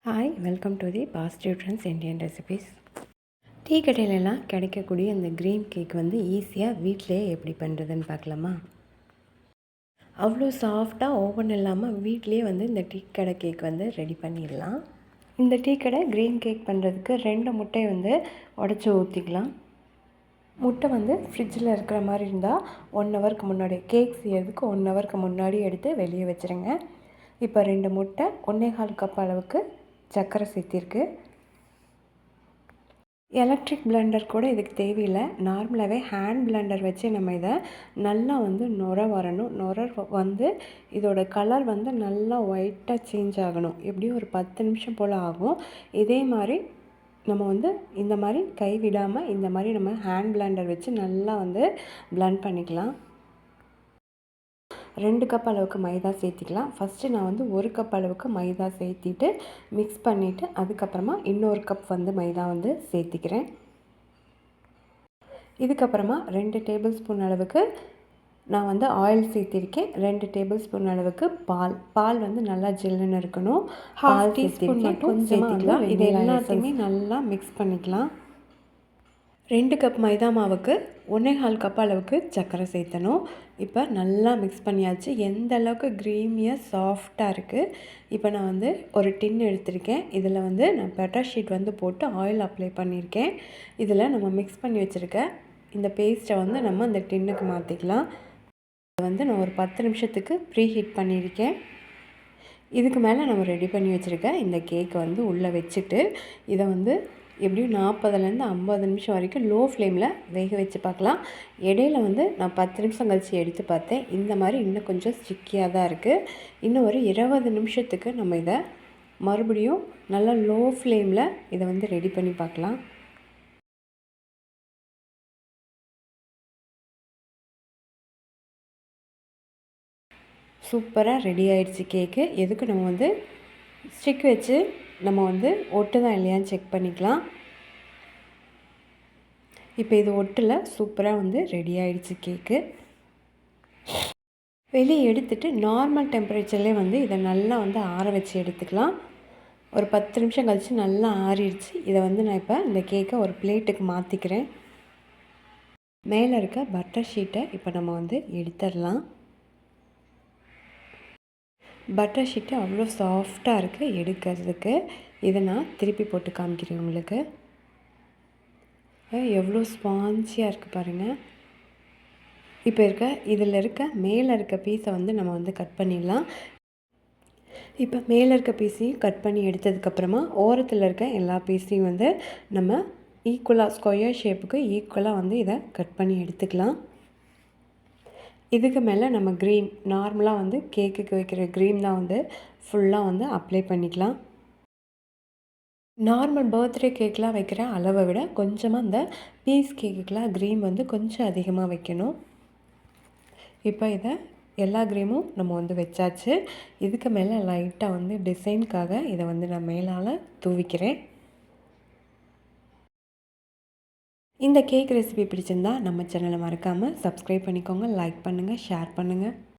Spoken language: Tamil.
Hi, welcome to the positive trends Indian recipes. Tea கடையிலலாம் கிடைக்கக்கூடிய அந்த க்ரீம் கேக் வந்து ஈஸியாக வீட்டிலையே எப்படி பண்ணுறதுன்னு பார்க்கலாமா? அவ்வளோ சாஃப்டாக ஓவன் இல்லாமல் வீட்லேயே வந்து இந்த டீ கடை கேக் வந்து ரெடி பண்ணிடலாம். இந்த டீ கடை க்ரீம் கேக் பண்ணுறதுக்கு 2 முட்டையை வந்து உடச்சி ஊற்றிக்கலாம். முட்டை வந்து ஃப்ரிட்ஜில் இருக்கிற மாதிரி இருந்தால் 1 ஹவருக்கு முன்னாடி கேக் செய்யறதுக்கு 1 ஹவருக்கு முன்னாடி எடுத்து வெளியே வச்சுருங்க. இப்போ 2 முட்டை 1.25 கப் அளவுக்கு சர்க்கரை சேர்த்திருக்கு. எலக்ட்ரிக் பிளெண்டர் கூட இதுக்கு தேவையில்லை. நார்மலாகவே ஹேண்ட் பிளெண்டர் வச்சு நம்ம இதை நல்லா வந்து நுர வரணும். நுர வந்து இதோட கலர் வந்து நல்லா ஒயிட்டாக சேஞ்ச் ஆகணும். எப்படியும் ஒரு 10 நிமிஷம் போல் ஆகும். இதே மாதிரி நம்ம வந்து இந்த மாதிரி கை விடாமல் இந்த மாதிரி நம்ம ஹேண்ட் பிளெண்டர் வச்சு நல்லா வந்து பிளெண்ட் பண்ணிக்கலாம். 2 கப் அளவுக்கு மைதா சேர்த்திக்கலாம். ஃபஸ்ட்டு நான் வந்து 1 கப் அளவுக்கு மைதா சேர்த்திட்டு மிக்ஸ் பண்ணிவிட்டு அதுக்கப்புறமா இன்னொரு கப் வந்து மைதா வந்து சேர்த்திக்கிறேன். இதுக்கப்புறமா 2 டேபிள் ஸ்பூன் அளவுக்கு நான் வந்து ஆயில் சேர்த்திருக்கேன். 2 டேபிள் ஸ்பூன் அளவுக்கு பால் வந்து நல்லா ஜில்லுன்னு இருக்கணும். பால் டீஸ்பூன் கொஞ்சமாக சேர்த்திக்கலாம். இது எல்லாத்தையுமே நல்லா மிக்ஸ் பண்ணிக்கலாம். 2 கப் மைதா மாவுக்கு 1.25 கப் அளவுக்கு சர்க்கரை சேர்த்தணும். இப்போ நல்லா மிக்ஸ் பண்ணியாச்சு. எந்த அளவுக்கு க்ரீமியாக சாஃப்டாக இருக்குது. இப்போ நான் வந்து ஒரு டின் எடுத்திருக்கேன். இதில் வந்து நான் பட்டர் ஷீட் வந்து போட்டு ஆயில் அப்ளை பண்ணியிருக்கேன். இதில் நம்ம மிக்ஸ் பண்ணி வச்சுருக்க இந்த பேஸ்ட்டை வந்து நம்ம இந்த டின்னுக்கு மாற்றிக்கலாம். இதை வந்து நான் ஒரு 10 நிமிஷத்துக்கு ப்ரீ ஹீட் பண்ணியிருக்கேன். இதுக்கு மேலே நம்ம ரெடி பண்ணி வச்சுருக்க இந்த கேக்கை வந்து உள்ளே வச்சுட்டு இதை வந்து எப்படியும் 40லேருந்து 50 நிமிஷம் வரைக்கும் லோ ஃப்ளேமில் வேக வச்சு பார்க்கலாம். இடையில வந்து நான் 10 நிமிஷம் கழித்து எடுத்து பார்த்தேன். இந்த மாதிரி இன்னும் கொஞ்சம் ஸ்டிக்கியாக தான் இருக்குது. இன்னும் ஒரு 20 நிமிஷத்துக்கு நம்ம இதை மறுபடியும் நல்லா லோ ஃப்ளேமில் இதை வந்து ரெடி பண்ணி பார்க்கலாம். சூப்பராக ரெடி ஆகிடுச்சு கேக்கு. எதுக்கு நம்ம வந்து ஸ்டிக் வச்சு நம்ம வந்து ஒட்டுதான் இல்லையான்னு செக் பண்ணிக்கலாம். இப்போ இது ஒட்டில் சூப்பராக வந்து ரெடி ஆகிடுச்சு கேக்கு. வெளியே எடுத்துகிட்டு நார்மல் டெம்பரேச்சர்லேயே வந்து இதை நல்லா வந்து ஆற வச்சு எடுத்துக்கலாம். ஒரு 10 நிமிஷம் கழித்து நல்லா ஆறிடுச்சு. இதை வந்து நான் இப்போ இந்த கேக்கை ஒரு பிளேட்டுக்கு மாற்றிக்கிறேன். மேலே இருக்க பட்டர் ஷீட்டை இப்போ நம்ம வந்து எடுத்துடலாம். பட்டர் ஷீட்டு அவ்வளோ சாஃப்டாக இருக்குது எடுக்கிறதுக்கு. இதை நான் திருப்பி போட்டு காமிக்கிறேன் உங்களுக்கு. எவ்வளோ ஸ்பான்ஜியாக இருக்குது பாருங்கள். இப்போ இதில் இருக்க மேலே இருக்க பீஸை வந்து நம்ம வந்து கட் பண்ணிடலாம். இப்போ மேலே இருக்க பீஸையும் கட் பண்ணி எடுத்ததுக்கப்புறமா ஓரத்தில் இருக்க எல்லா பீஸையும் வந்து நம்ம ஈக்குவலாக ஸ்கொயர் ஷேப்புக்கு ஈக்குவலாக வந்து இதை கட் பண்ணி எடுத்துக்கலாம். இதுக்கு மேலே நம்ம க்ரீம் நார்மலாக வந்து கேக்குக்கு வைக்கிற க்ரீம் தான் வந்து ஃபுல்லாக வந்து அப்ளை பண்ணிக்கலாம். நார்மல் பர்த்டே கேக்கெலாம் வைக்கிற அளவை விட கொஞ்சமாக இந்த பீஸ் கேக்குக்கெலாம் க்ரீம் வந்து கொஞ்சம் அதிகமாக வைக்கணும். இப்போ இதை எல்லா க்ரீமும் நம்ம வந்து வச்சாச்சு. இதுக்கு மேலே லைட்டாக வந்து டிசைனுக்காக இதை வந்து நான் மேலால் தூவிக்கிறேன். இந்த கேக் ரெசிபி பிடிச்சிருந்தா நம்ம சேனலை மறக்காமல் சப்ஸ்கிரைப் பண்ணிக்கோங்க, லைக் பண்ணுங்கள், ஷேர் பண்ணுங்கள்.